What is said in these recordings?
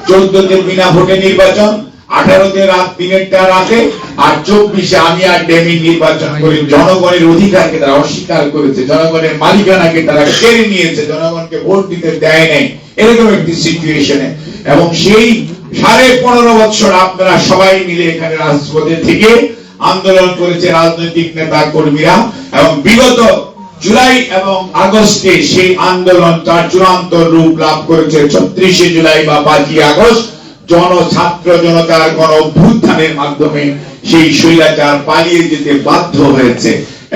14তে বিনা ভোটে নির্বাচন, 18তে রাত 3টা রাতে, আর 24-এ আমি আর ডেমি নির্বাচন করে জনগণের অধিকারকে তারা অস্বীকার করেছে, জনগণের মালিকানাকে তারা কেড়ে নিয়েছে, জনগণকে ভোট দিতে দেয় নাই, এরকম একটি সিচুয়েশনে। এবং সেই 15.5 বছর আপনারা সবাই মিলে এখানে রাজপথে থেকে আন্দোলন করেছে রাজনৈতিক নেতা কর্মীরা, এবং বিগত জুলাই এবং আগস্টে সেই আন্দোলন তার চূড়ান্ত রূপ লাভ করেছে 36শে জুলাই বা 5ই আগস্ট ছাত্র জনতার গণ অভ্যুত্থানের মাধ্যমে সেই স্বৈরাচার পালিয়ে যেতে বাধ্য হয়েছে।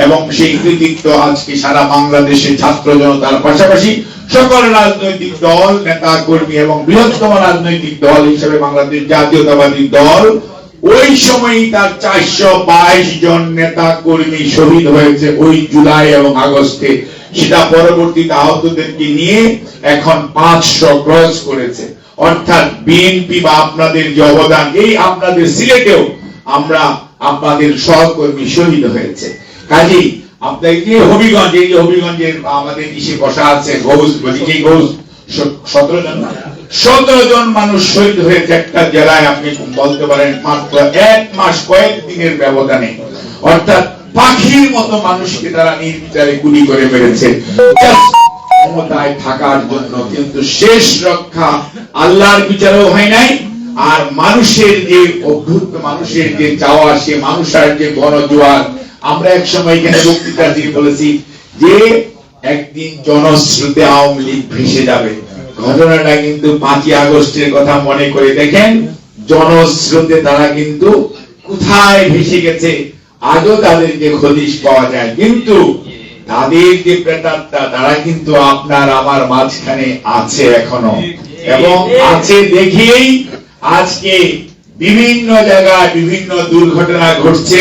এবং সেই কৃতিত্ব আজকে সারা বাংলাদেশে ছাত্র জনতার পাশাপাশি সকল রাজনৈতিক দল, নেতা কর্মী এবং বৃহত্তম রাজনৈতিক দল হিসেবে বাংলাদেশ জাতীয়তাবাদী দল ওই সময়ই তার 422 জন নেতা কর্মী শহীদ হয়েছে ওই জুলাই এবং আগস্টে। সেটা পরবর্তীতে আহতদেরকে নিয়ে এখন 500 ক্রস করেছে। অর্থাৎ বিএনপি বা আপনাদের যে অবদান, এই আপনাদের সিলেটেও আমরা আপনাদের সহকর্মী শহীদ হয়েছে। কাজেই আপনার যে হবিগঞ্জ, এই যে হবিগঞ্জের আমাদের ইসে বসা আছে ঘোষ, বলি যে ঘোষ 17 জন মানুষ শহীদ হয়েছে একটা জেলায়। আপনি বলতে পারেন মাত্র 1 মাস কয়েকদিনের ব্যবধানে। অর্থাৎ পাখির মতো মানুষকে তারা নির্বিচারে গুলি করে মেরেছে ক্ষমতায় থাকার জন্য। কিন্তু শেষ রক্ষা আল্লাহর বিচারও হয় নাই। আর মানুষের যে অভ্যুত্থান, মানুষের যে চাওয়া, সে মানুষের যে গণজোয়ার, আমরা এক সময় এখানে বক্তৃতা দিয়ে বলেছি যে একদিন জনস্রোতে আওয়ামী লীগ ভেসে যাবে। ঘটনাটা কিন্তু 5ই আগস্টের কথা মনে করে দেখেন, জনস্রোতে তারা কিন্তু কোথায় ভেসে গেছে, আজও তাদেরকে হদিশ পাওয়া যায়। কিন্তু তাদের যে প্রেতাত্মা, তারা কিন্তু আপনার আমার মাঝখানে আছে এখনো, এবং আছে দেখেই আজকে বিভিন্ন জায়গায় বিভিন্ন দুর্ঘটনা ঘটছে,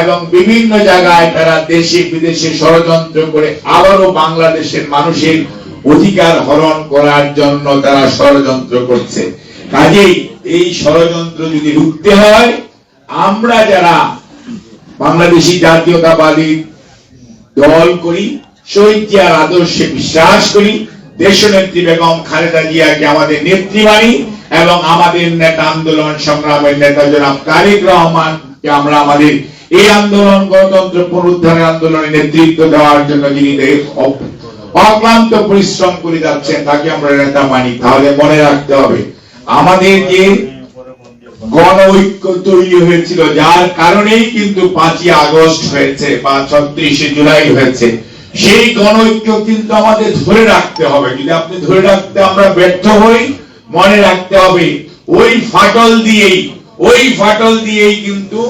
এবং বিভিন্ন জায়গায় তারা দেশে বিদেশে ষড়যন্ত্র করে আবারও বাংলাদেশের মানুষের অধিকার হরণ করার জন্য তারা ষড়যন্ত্র করছে। কাজেই এই ষড়যন্ত্র যদি রুখতে হয়, আমরা যারা বাংলাদেশী জাতীয়তাবাদী দল করি, শহীদ জিয়ার আদর্শে বিশ্বাস করি, দেশনেত্রী বেগম খালেদা জিয়াকে আমাদের নেত্রী মানি, এবং আমাদের নেতা আন্দোলন সংগ্রামের নেতা জনাব তারেক রহমানকে আমরা আমাদের এই আন্দোলন, গণতন্ত্র পুনরুদ্ধারের আন্দোলনে নেতৃত্ব দেওয়ার জন্য যিনি অক্লান্ত পরিশ্রম করে যাচ্ছেন, তাকে আমরা নেতা মানি। তাহলে মনে রাখতে হবে, আমাদের যে গণ ঐক্য তৈরি হয়েছিল, যার কারণেই কিন্তু 5ই আগস্ট হয়েছে বা 36শে জুলাই হয়েছে, সেই গণ ঐক্য কিন্তু আমাদের ধরে রাখতে হবে। যদি আপনি ধরে রাখতে আমরা ব্যর্থ হই, মনে রাখতে হবে ওই ফাটল দিয়েই কিন্তু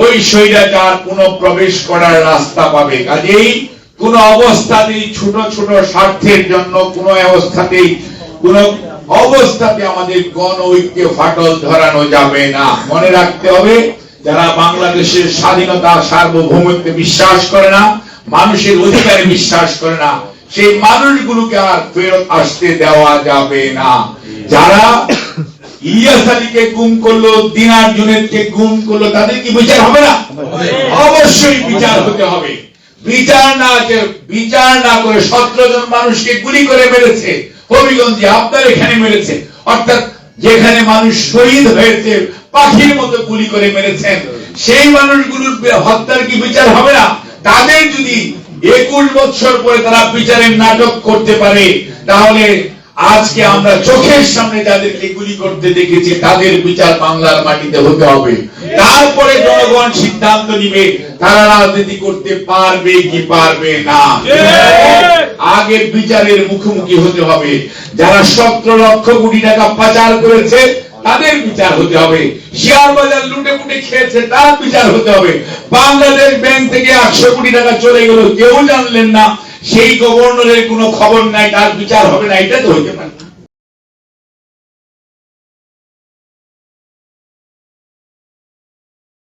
ওই স্বৈরাচার পুনঃপ্রবেশ করার রাস্তা পাবে। কাজেই কোন অবস্থাতেই ছোট ছোট স্বার্থের জন্য কোন অবস্থাতে আমাদের গণ ঐক্যে ফাটল ধরানো যাবে না। মনে রাখতে হবে, যারা বাংলাদেশের স্বাধীনতা, সার্বভৌমত্বে বিশ্বাস করে না, মানুষের অধিকারে বিশ্বাস করে না, সেই মানুষগুলোকে আর ফেরত আসতে দেওয়া যাবে না। যারা ইলিয়াস আলীকে গুম করলো, দিনার জুনেদকে গুম করলো, তাদের কি বিচার হবে না? অবশ্যই বিচার হতে হবে। বিচার না করে 17 জন মানুষকে গুলি করে মেরেছে হবিগঞ্জে, আপনার এখানে মেরেছে। অর্থাৎ যেখানে মানুষ শহীদ হয়েছে, পাখির মতো গুলি করে মেরেছেন, সেই মানুষগুলোর হত্যার কি বিচার হবে না? তাদের যদি 21 বছর পরে তারা বিচারের নাটক করতে পারে, তাহলে আজকে আমরা চোখের সামনে যাদেরকে গুলি করতে দেখেছি, তাদের বিচার বাংলার মাটিতে হতে হবে। তারপরে জনগণ সিদ্ধান্ত নিবে তারা রাজনীতি করতে পারবে কি পারবে না। আগে বিচারের মুখোমুখি হতে হবে। যারা 17 লক্ষ কোটি টাকা পাচার করেছে, তাদের বিচার হতে হবে। শেয়ার বাজার লুটে পুটে খেয়েছে, তার বিচার হতে হবে। বাংলাদেশ ব্যাংক থেকে 800 কোটি টাকা চলে গেল, কেউ জানলেন না, সেই গভর্নরের কোনো খবর নাই, তার বিচার হবে না। এটা তো হতে পারে।